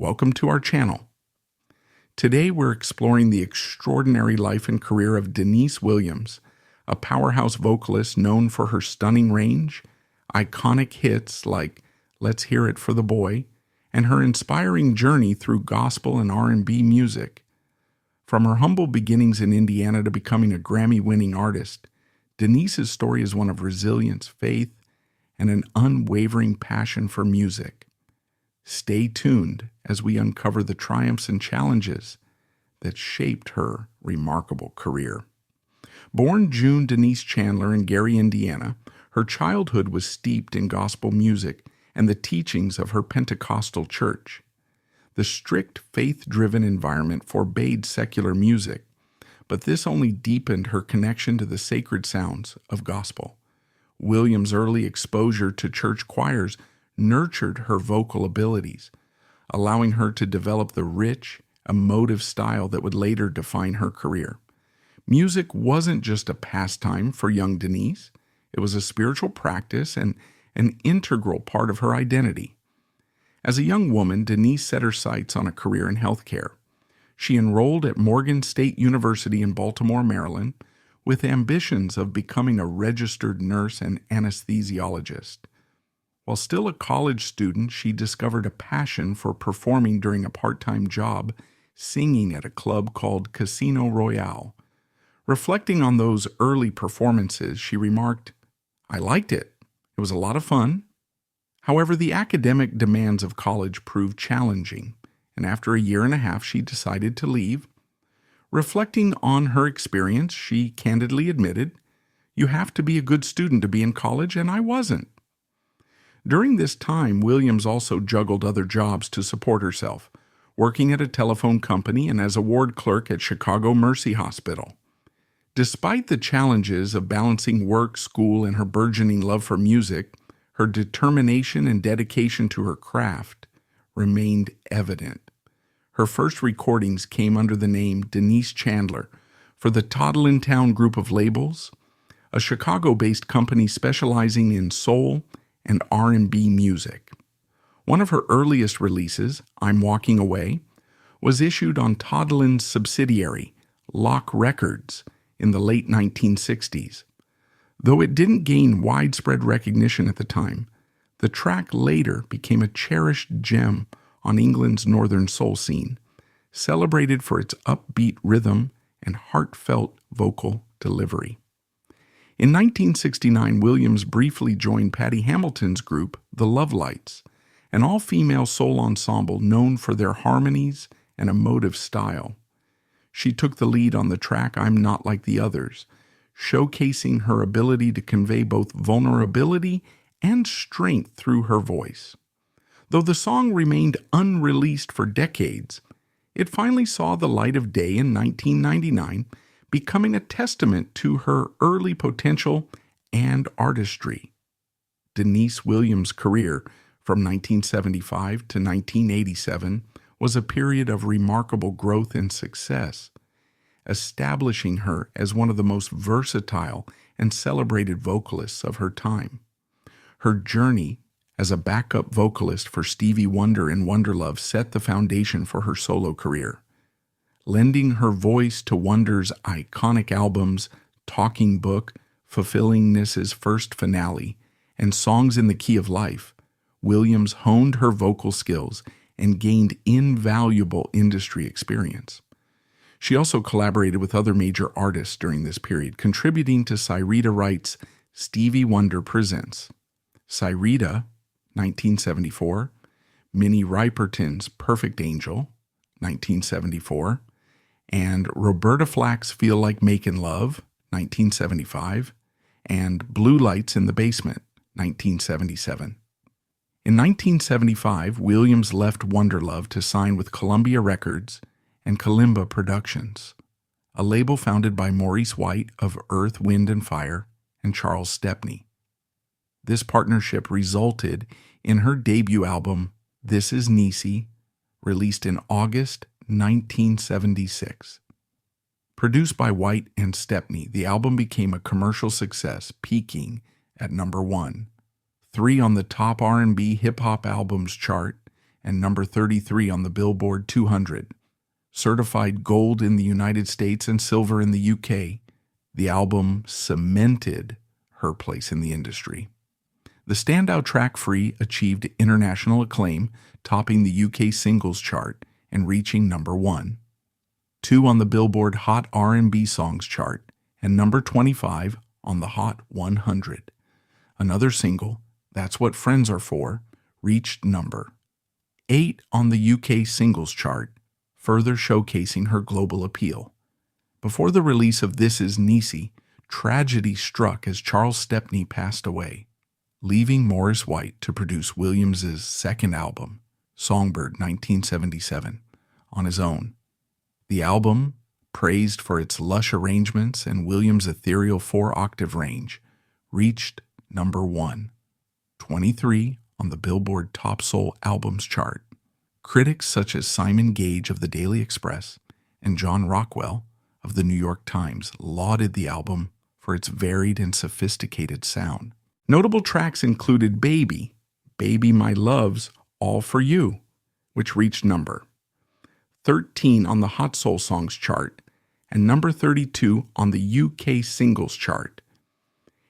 Welcome to our channel. Today we're exploring the extraordinary life and career of Deniece Williams, a powerhouse vocalist known for her stunning range, iconic hits like Let's Hear It for the Boy, and her inspiring journey through gospel and R&B music. From her humble beginnings in Indiana to becoming a Grammy-winning artist, Deniece's story is one of resilience, faith, and an unwavering passion for music. Stay tuned as we uncover the triumphs and challenges that shaped her remarkable career. Born June Deniece Chandler in Gary, Indiana, her childhood was steeped in gospel music and the teachings of her Pentecostal church. The strict faith-driven environment forbade secular music, but this only deepened her connection to the sacred sounds of gospel. Williams' early exposure to church choirs nurtured her vocal abilities, allowing her to develop the rich, emotive style that would later define her career. Music wasn't just a pastime for young Deniece, it was a spiritual practice and an integral part of her identity. As a young woman, Deniece set her sights on a career in healthcare. She enrolled at Morgan State University in Baltimore, Maryland, with ambitions of becoming a registered nurse and anesthesiologist. While still a college student, she discovered a passion for performing during a part-time job singing at a club called Casino Royale. Reflecting on those early performances, she remarked, "I liked it. It was a lot of fun." However, the academic demands of college proved challenging, and after a year and a half, she decided to leave. Reflecting on her experience, she candidly admitted, "You have to be a good student to be in college, and I wasn't." During this time, Williams also juggled other jobs to support herself, working at a telephone company and as a ward clerk at Chicago Mercy Hospital. Despite the challenges of balancing work, school, and her burgeoning love for music, her determination and dedication to her craft remained evident. Her first recordings came under the name Deniece Chandler for the Toddlin-Town group of labels, a Chicago-based company specializing in soul and R&B music. One of her earliest releases, I'm Walking Away, was issued on Toddlin's subsidiary, Lock Records, in the late 1960s. Though it didn't gain widespread recognition at the time, the track later became a cherished gem on England's northern soul scene, celebrated for its upbeat rhythm and heartfelt vocal delivery. In 1969, Williams briefly joined Patty Hamilton's group, the Lovelights, an all-female soul ensemble known for their harmonies and emotive style. She took the lead on the track I'm Not Like the Others, showcasing her ability to convey both vulnerability and strength through her voice. Though the song remained unreleased for decades, it finally saw the light of day in 1999, becoming a testament to her early potential and artistry. Deniece Williams' career from 1975 to 1987 was a period of remarkable growth and success, establishing her as one of the most versatile and celebrated vocalists of her time. Her journey as a backup vocalist for Stevie Wonder and Wonderlove set the foundation for her solo career. Lending her voice to Wonder's iconic albums Talking Book, Fulfillingness's First Finale, and Songs in the Key of Life, Williams honed her vocal skills and gained invaluable industry experience. She also collaborated with other major artists during this period, contributing to Syreeta Wright's Stevie Wonder Presents, Syreeta, 1974, Minnie Riperton's Perfect Angel, 1974, and Roberta Flack's Feel Like Makin' Love, 1975, and Blue Lights in the Basement, 1977. In 1975, Williams left Wonderlove to sign with Columbia Records and Kalimba Productions, a label founded by Maurice White of Earth, Wind and Fire and Charles Stepney. This partnership resulted in her debut album, This Is Niecy, released in August 1976. Produced by White and Stepney, the album became a commercial success, peaking at number 1, 3 on the top R&B hip-hop albums chart, and number 33 on the Billboard 200. Certified gold in the United States and silver in the UK, the album cemented her place in the industry. The standout track Free achieved international acclaim, topping the UK singles chart and reaching number 1. 2 on the Billboard Hot R&B Songs chart, and number 25 on the Hot 100. Another single, That's What Friends Are For, reached number 8 on the UK singles chart, further showcasing her global appeal. Before the release of This Is Deniece, tragedy struck as Charles Stepney passed away, leaving Maurice White to produce Williams' second album, Songbird 1977, on his own. The album, praised for its lush arrangements and Williams' ethereal four-octave range, reached number 1, 23 on the Billboard Top Soul Albums chart. Critics such as Simon Gage of the Daily Express and John Rockwell of the New York Times lauded the album for its varied and sophisticated sound. Notable tracks included Baby, Baby My Love's All For You, which reached number 13 on the Hot Soul Songs chart and number 32 on the UK Singles chart.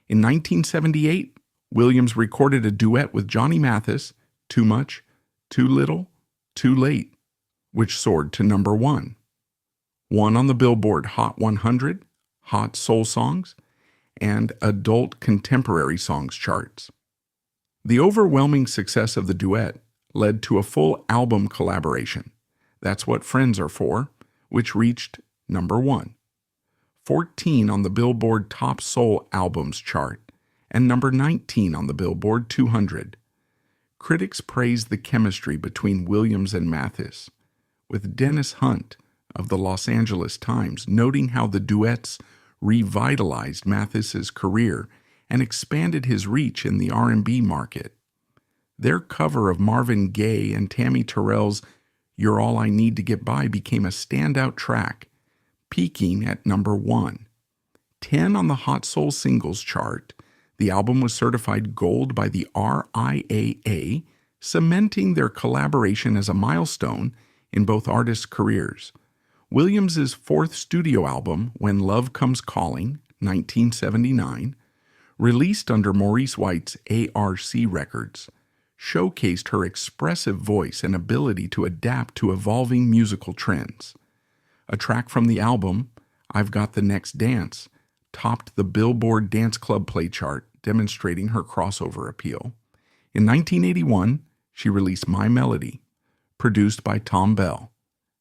In 1978, Williams recorded a duet with Johnny Mathis, Too Much, Too Little, Too Late, which soared to number 1. 1 on the Billboard Hot 100, Hot Soul Songs, and Adult Contemporary Songs charts. The overwhelming success of the duet led to a full album collaboration, That's What Friends Are For, which reached number 1. 14 on the Billboard Top Soul Albums chart, and number 19 on the Billboard 200. Critics praised the chemistry between Williams and Mathis, with Dennis Hunt of the Los Angeles Times noting how the duets revitalized Mathis's career and expanded his reach in the R&B market. Their cover of Marvin Gaye and Tammy Terrell's You're All I Need to Get By became a standout track, peaking at number 1. 10 on the Hot Soul Singles chart, the album was certified gold by the RIAA, cementing their collaboration as a milestone in both artists' careers. Williams' fourth studio album, When Love Comes Calling, 1979, released under Maurice White's ARC Records, showcased her expressive voice and ability to adapt to evolving musical trends. A track from the album, I've Got the Next Dance, topped the Billboard Dance Club Play chart, demonstrating her crossover appeal. In 1981, she released My Melody, produced by Tom Bell,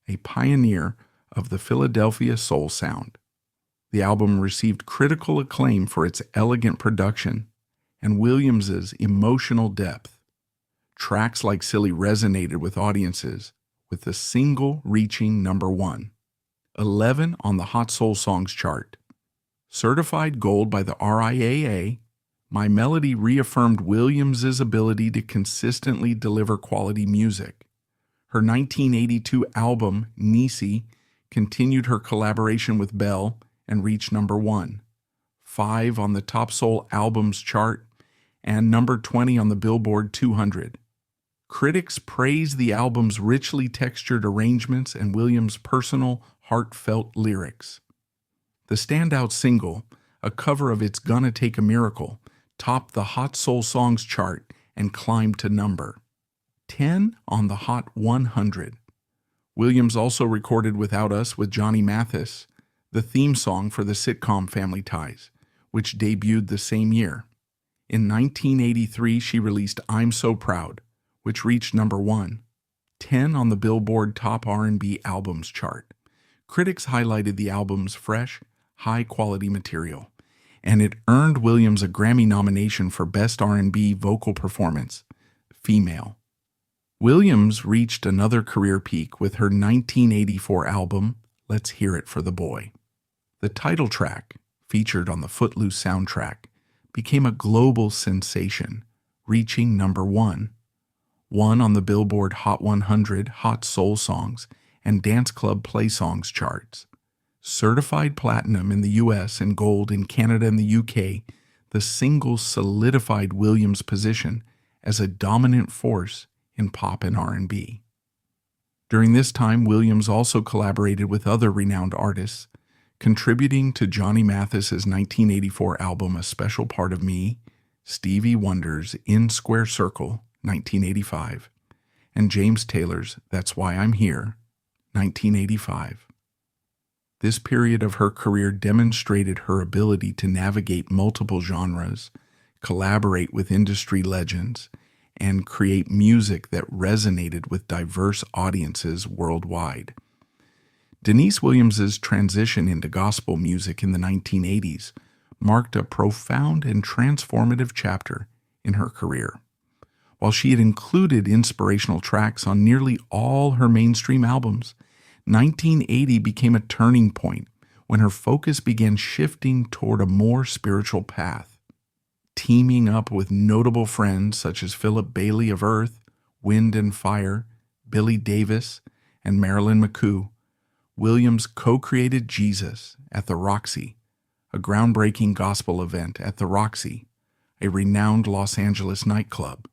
a pioneer of the Philadelphia soul sound. The album received critical acclaim for its elegant production and Williams's emotional depth. Tracks like Silly resonated with audiences, with the single reaching number 1. 11 on the Hot Soul Songs chart. Certified gold by the RIAA, My Melody reaffirmed Williams's ability to consistently deliver quality music. Her 1982 album, Deniece, continued her collaboration with Bell and reached number 1, 5 on the Top Soul Albums chart, and number 20 on the Billboard 200. Critics praised the album's richly textured arrangements and Williams' personal, heartfelt lyrics. The standout single, a cover of It's Gonna Take a Miracle, topped the Hot Soul Songs chart and climbed to number 10 on the Hot 100. Williams also recorded Without Us with Johnny Mathis, the theme song for the sitcom Family Ties, which debuted the same year. In 1983, she released I'm So Proud, which reached number 1, 10 on the Billboard Top R&B Albums chart. Critics highlighted the album's fresh, high-quality material, and it earned Williams a Grammy nomination for Best R&B Vocal Performance, Female. Williams reached another career peak with her 1984 album, Let's Hear It for the Boy. The title track, featured on the Footloose soundtrack, became a global sensation, reaching number 1. 1 on the Billboard Hot 100 Hot Soul Songs and Dance Club Play Songs charts. Certified platinum in the US and gold in Canada and the UK, the single solidified Williams' position as a dominant force in pop and R&B. During this time, Williams also collaborated with other renowned artists, contributing to Johnny Mathis's 1984 album A Special Part of Me, Stevie Wonder's In Square Circle, 1985, and James Taylor's That's Why I'm Here, 1985. This period of her career demonstrated her ability to navigate multiple genres, collaborate with industry legends, and create music that resonated with diverse audiences worldwide. Deniece Williams's transition into gospel music in the 1980s marked a profound and transformative chapter in her career. While she had included inspirational tracks on nearly all her mainstream albums, 1980 became a turning point when her focus began shifting toward a more spiritual path. Teaming up with notable friends such as Philip Bailey of Earth, Wind and Fire, Billy Davis, and Marilyn McCoo, Williams co-created Jesus at the Roxy, a groundbreaking gospel event at the Roxy, a renowned Los Angeles nightclub.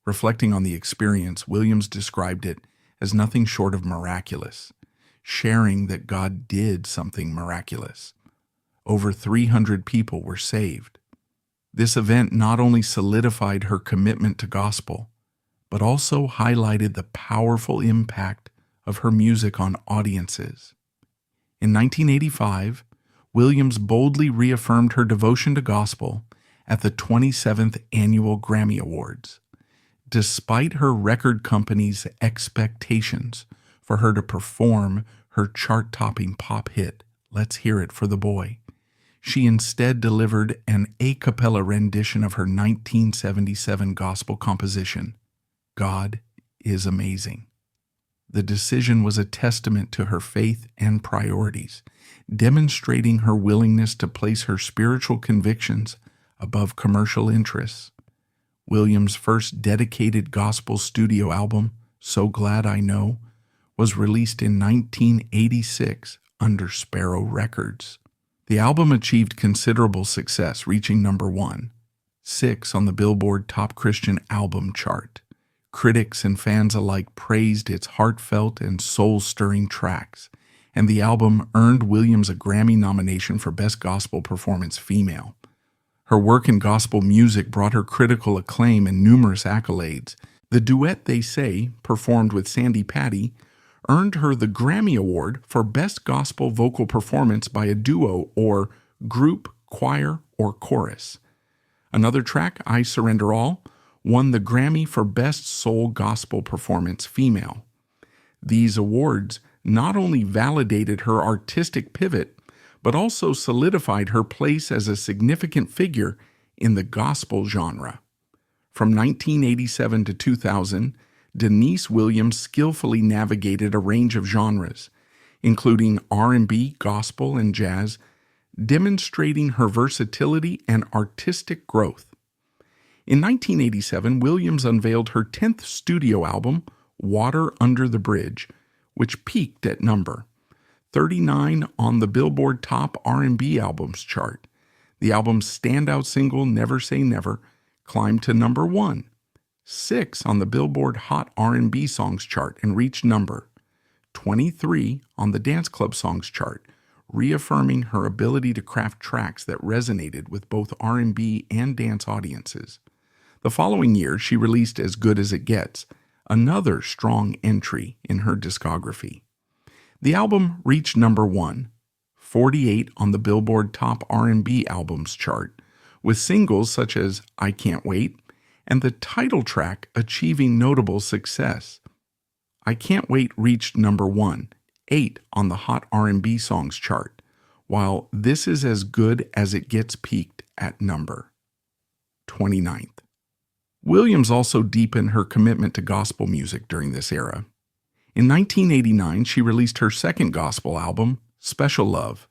Reflecting on the experience, Williams described it as nothing short of miraculous, sharing that God did something miraculous. Over 300 people were saved. This event not only solidified her commitment to gospel, but also highlighted the powerful impact of her music on audiences. In 1985, Williams boldly reaffirmed her devotion to gospel at the 27th Annual Grammy Awards. Despite her record company's expectations for her to perform her chart-topping pop hit, Let's Hear It for the Boy, she instead delivered an a cappella rendition of her 1977 gospel composition, God is Amazing. The decision was a testament to her faith and priorities, demonstrating her willingness to place her spiritual convictions above commercial interests. Williams' first dedicated gospel studio album, So Glad I Know, was released in 1986 under Sparrow Records. The album achieved considerable success, reaching number 1, 6 on the Billboard Top Christian Album chart. Critics and fans alike praised its heartfelt and soul-stirring tracks, and the album earned Williams a Grammy nomination for Best Gospel Performance Female. Her work in gospel music brought her critical acclaim and numerous accolades. The duet They Say, performed with Sandy Patty, earned her the Grammy Award for Best Gospel Vocal Performance by a Duo or Group, Choir, or Chorus. Another track, I Surrender All, won the Grammy for Best Soul Gospel Performance Female. These awards not only validated her artistic pivot, but also solidified her place as a significant figure in the gospel genre. From 1987 to 2000, Deniece Williams skillfully navigated a range of genres, including R&B, gospel, and jazz, demonstrating her versatility and artistic growth. In 1987, Williams unveiled her 10th studio album, Water Under the Bridge, which peaked at number 39 on the Billboard Top R&B Albums chart. The album's standout single, Never Say Never, climbed to number 1. 6 on the Billboard Hot R&B Songs chart and reached number 23 on the Dance Club Songs chart, reaffirming her ability to craft tracks that resonated with both R&B and dance audiences. The following year, she released As Good As It Gets, another strong entry in her discography. The album reached number 1, 48 on the Billboard Top R&B Albums chart, with singles such as I Can't Wait, and the title track achieving notable success. I Can't Wait reached number 1, 8 on the Hot R&B Songs chart, while This Is As Good As It Gets peaked at number 29th. Williams also deepened her commitment to gospel music during this era. In 1989, she released her second gospel album, Special Love.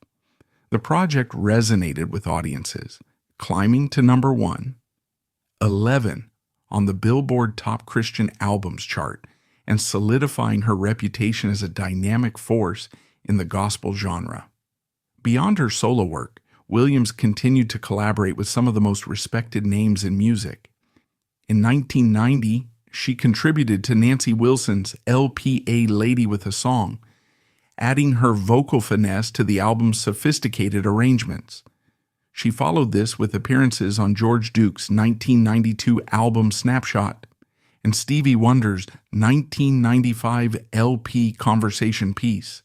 The project resonated with audiences, climbing to number 1, 11 on the Billboard Top Christian Albums chart, and solidifying her reputation as a dynamic force in the gospel genre. Beyond her solo work, Williams continued to collaborate with some of the most respected names in music. In 1990, she contributed to Nancy Wilson's LPA Lady with a Song, adding her vocal finesse to the album's sophisticated arrangements. She followed this with appearances on George Duke's 1992 album Snapshot and Stevie Wonder's 1995 LP Conversation Piece,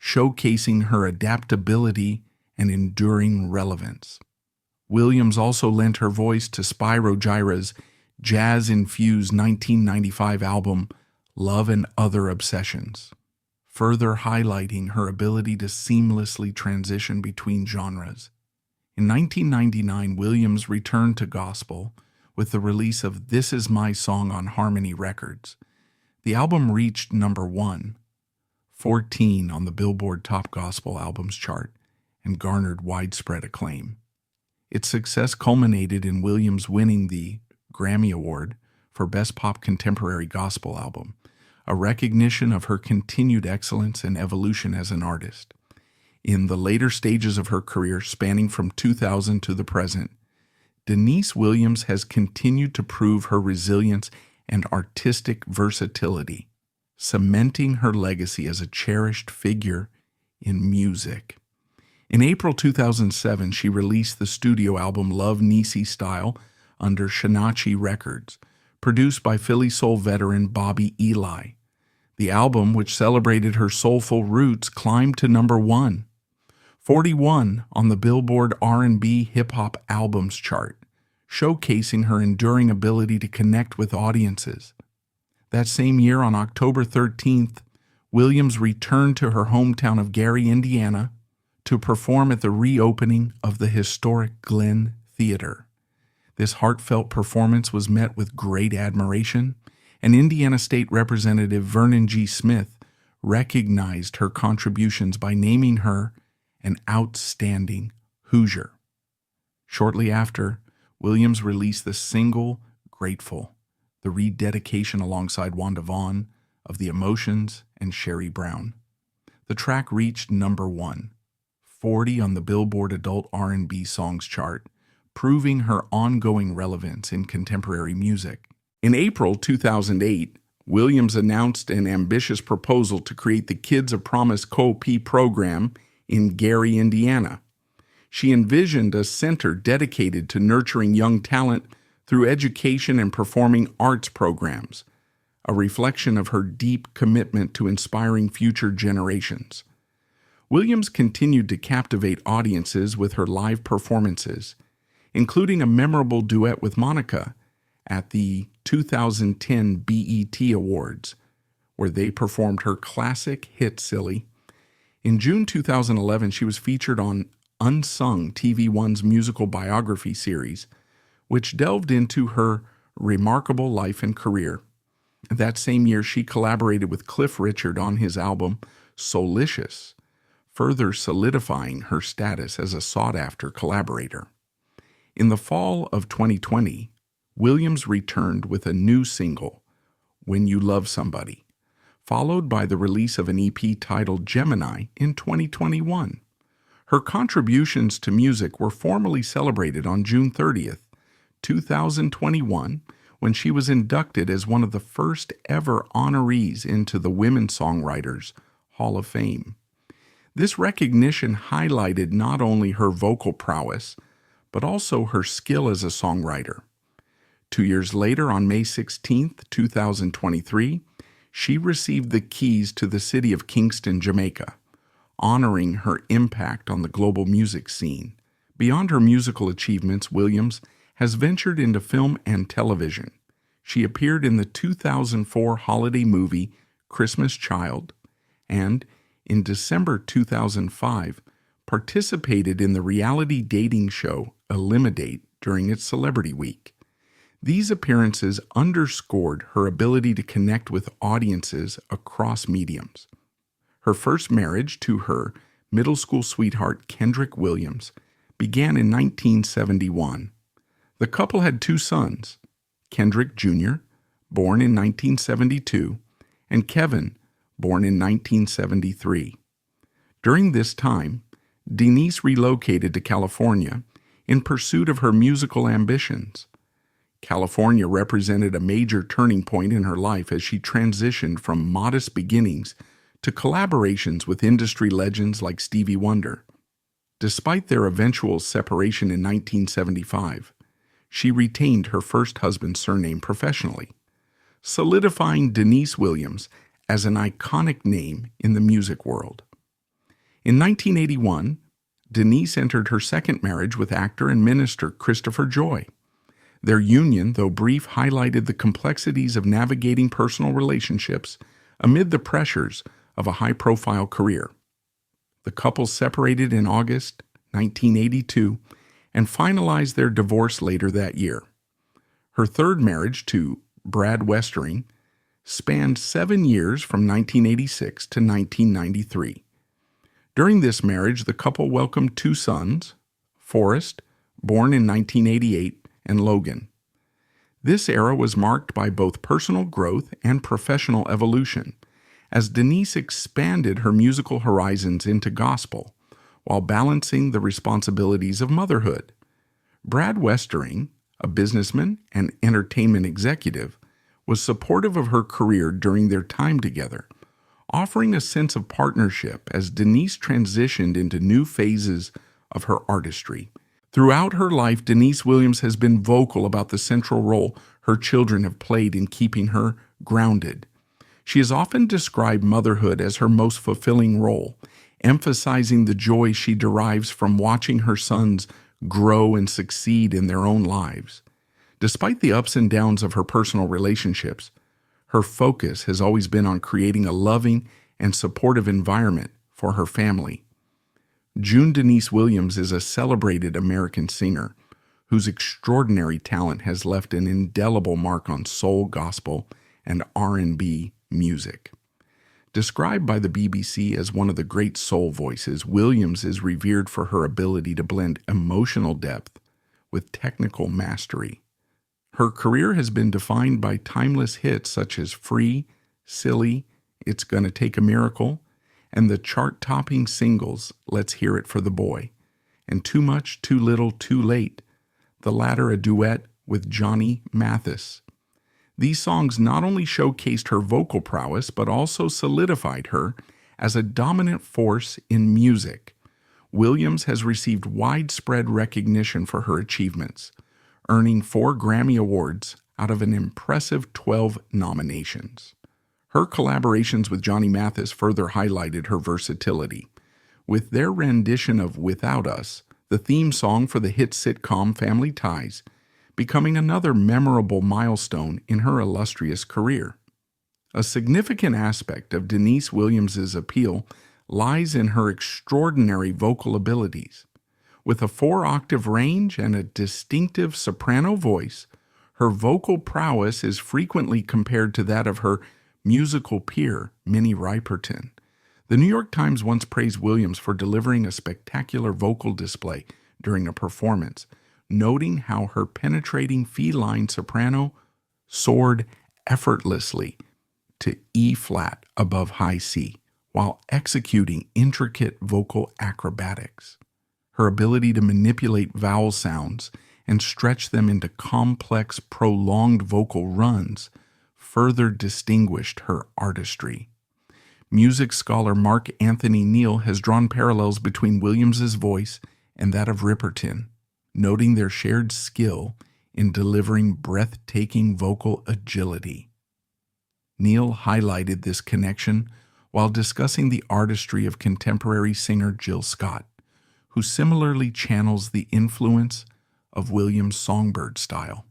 showcasing her adaptability and enduring relevance. Williams also lent her voice to Spyro Gyra's jazz-infused 1995 album Love and Other Obsessions, further highlighting her ability to seamlessly transition between genres. In 1999, Williams returned to gospel with the release of This Is My Song on Harmony Records. The album reached number 1, 14 on the Billboard Top Gospel Albums chart, and garnered widespread acclaim. Its success culminated in Williams winning the Grammy Award for Best Pop Contemporary Gospel Album, a recognition of her continued excellence and evolution as an artist. In the later stages of her career, spanning from 2000 to the present, Deniece Williams has continued to prove her resilience and artistic versatility, cementing her legacy as a cherished figure in music. In April 2007, she released the studio album Love Niecy Style under Shinachi Records, produced by Philly soul veteran Bobby Eli. The album, which celebrated her soulful roots, climbed to number 1, 41 on the Billboard R&B Hip-Hop Albums chart, showcasing her enduring ability to connect with audiences. That same year, on October 13th, Williams returned to her hometown of Gary, Indiana, to perform at the reopening of the historic Glenn Theater. This heartfelt performance was met with great admiration, and Indiana State Representative Vernon G. Smith recognized her contributions by naming her an outstanding Hoosier. Shortly after, Williams released the single Grateful, the rededication alongside Wanda Vaughn of The Emotions and Sherry Brown. The track reached number 1, 40 on the Billboard Adult R&B Songs chart, proving her ongoing relevance in contemporary music. In April 2008, Williams announced an ambitious proposal to create the Kids of Promise Co-P program in Gary, Indiana. She envisioned a center dedicated to nurturing young talent through education and performing arts programs, a reflection of her deep commitment to inspiring future generations. Williams continued to captivate audiences with her live performances, including a memorable duet with Monica at the 2010 BET Awards, where they performed her classic hit Silly. In June 2011, she was featured on Unsung, TV One's musical biography series, which delved into her remarkable life and career. That same year, she collaborated with Cliff Richard on his album Soulicious, further solidifying her status as a sought-after collaborator. In the fall of 2020, Williams returned with a new single, When You Love Somebody, followed by the release of an EP titled Gemini in 2021. Her contributions to music were formally celebrated on June 30th, 2021, when she was inducted as one of the first ever honorees into the Women Songwriters Hall of Fame. This recognition highlighted not only her vocal prowess, but also her skill as a songwriter. 2 years later, on May 16, 2023, she received the keys to the city of Kingston, Jamaica, honoring her impact on the global music scene. Beyond her musical achievements, Williams has ventured into film and television. She appeared in the 2004 holiday movie Christmas Child, and in December 2005, participated in the reality dating show Eliminate during its Celebrity Week. These appearances underscored her ability to connect with audiences across mediums. Her first marriage to her middle school sweetheart Kendrick Williams began in 1971. The couple had 2 sons, Kendrick Jr., born in 1972, and Kevin, born in 1973. During this time, Deniece relocated to California in pursuit of her musical ambitions. California represented a major turning point in her life as she transitioned from modest beginnings to collaborations with industry legends like Stevie Wonder. Despite their eventual separation in 1975, she retained her first husband's surname professionally, solidifying Deniece Williams as an iconic name in the music world. In 1981, Deniece entered her second marriage with actor and minister Christopher Joy. Their union, though brief, highlighted the complexities of navigating personal relationships amid the pressures of a high-profile career. The couple separated in August 1982 and finalized their divorce later that year. Her third marriage to Brad Westering spanned 7 years from 1986 to 1993. During this marriage, the couple welcomed 2 sons, Forrest, born in 1988, and Logan. This era was marked by both personal growth and professional evolution, as Deniece expanded her musical horizons into gospel, while balancing the responsibilities of motherhood. Brad Westering, a businessman and entertainment executive, was supportive of her career during their time together, offering a sense of partnership as Deniece transitioned into new phases of her artistry. Throughout her life, Deniece Williams has been vocal about the central role her children have played in keeping her grounded. She has often described motherhood as her most fulfilling role, emphasizing the joy she derives from watching her sons grow and succeed in their own lives. Despite the ups and downs of her personal relationships, her focus has always been on creating a loving and supportive environment for her family. June Deniece Williams is a celebrated American singer whose extraordinary talent has left an indelible mark on soul, gospel, and R&B music. Described by the BBC as one of the great soul voices, Williams is revered for her ability to blend emotional depth with technical mastery. Her career has been defined by timeless hits such as Free, Silly, It's Gonna Take a Miracle, and the chart-topping singles Let's Hear It for the Boy, and Too Much, Too Little, Too Late, the latter a duet with Johnny Mathis. These songs not only showcased her vocal prowess, but also solidified her as a dominant force in music. Williams has received widespread recognition for her achievements, earning 4 Grammy Awards out of an impressive 12 nominations. Her collaborations with Johnny Mathis further highlighted her versatility, with their rendition of Without Us, the theme song for the hit sitcom Family Ties, becoming another memorable milestone in her illustrious career. A significant aspect of Deniece Williams's appeal lies in her extraordinary vocal abilities. With a 4-octave range and a distinctive soprano voice, her vocal prowess is frequently compared to that of her musical peer, Minnie Riperton. The New York Times once praised Williams for delivering a spectacular vocal display during a performance, noting how her penetrating feline soprano soared effortlessly to E-flat above high C, while executing intricate vocal acrobatics. Her ability to manipulate vowel sounds and stretch them into complex, prolonged vocal runs further distinguished her artistry. Music scholar Mark Anthony Neal has drawn parallels between Williams's voice and that of Riperton, noting their shared skill in delivering breathtaking vocal agility. Neal highlighted this connection while discussing the artistry of contemporary singer Jill Scott, who similarly channels the influence of Williams' Songbird style.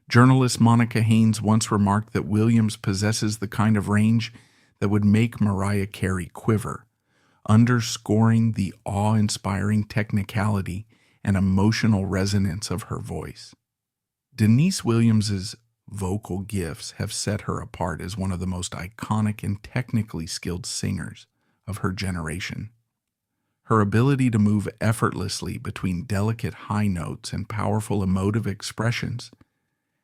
Journalist Monica Haynes once remarked that Williams possesses the kind of range that would make Mariah Carey quiver, underscoring the awe-inspiring technicality and emotional resonance of her voice. Deniece Williams's vocal gifts have set her apart as one of the most iconic and technically skilled singers of her generation. Her ability to move effortlessly between delicate high notes and powerful emotive expressions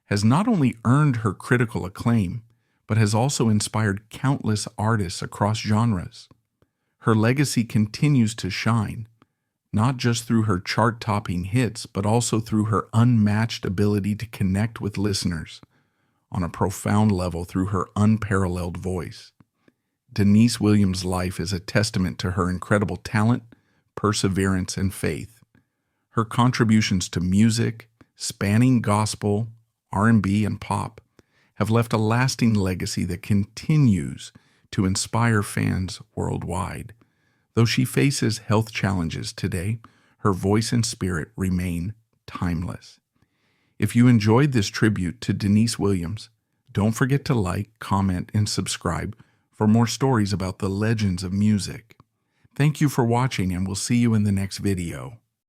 has not only earned her critical acclaim, but has also inspired countless artists across genres. Her legacy continues to shine, not just through her chart-topping hits, but also through her unmatched ability to connect with listeners on a profound level through her unparalleled voice. Deniece Williams' life is a testament to her incredible talent, perseverance, and faith. Her contributions to music, spanning gospel, R&B, and pop, have left a lasting legacy that continues to inspire fans worldwide. Though she faces health challenges today, her voice and spirit remain timeless. If you enjoyed this tribute to Deniece Williams, don't forget to like, comment, and subscribe for more stories about the legends of music. Thank you for watching, and we'll see you in the next video.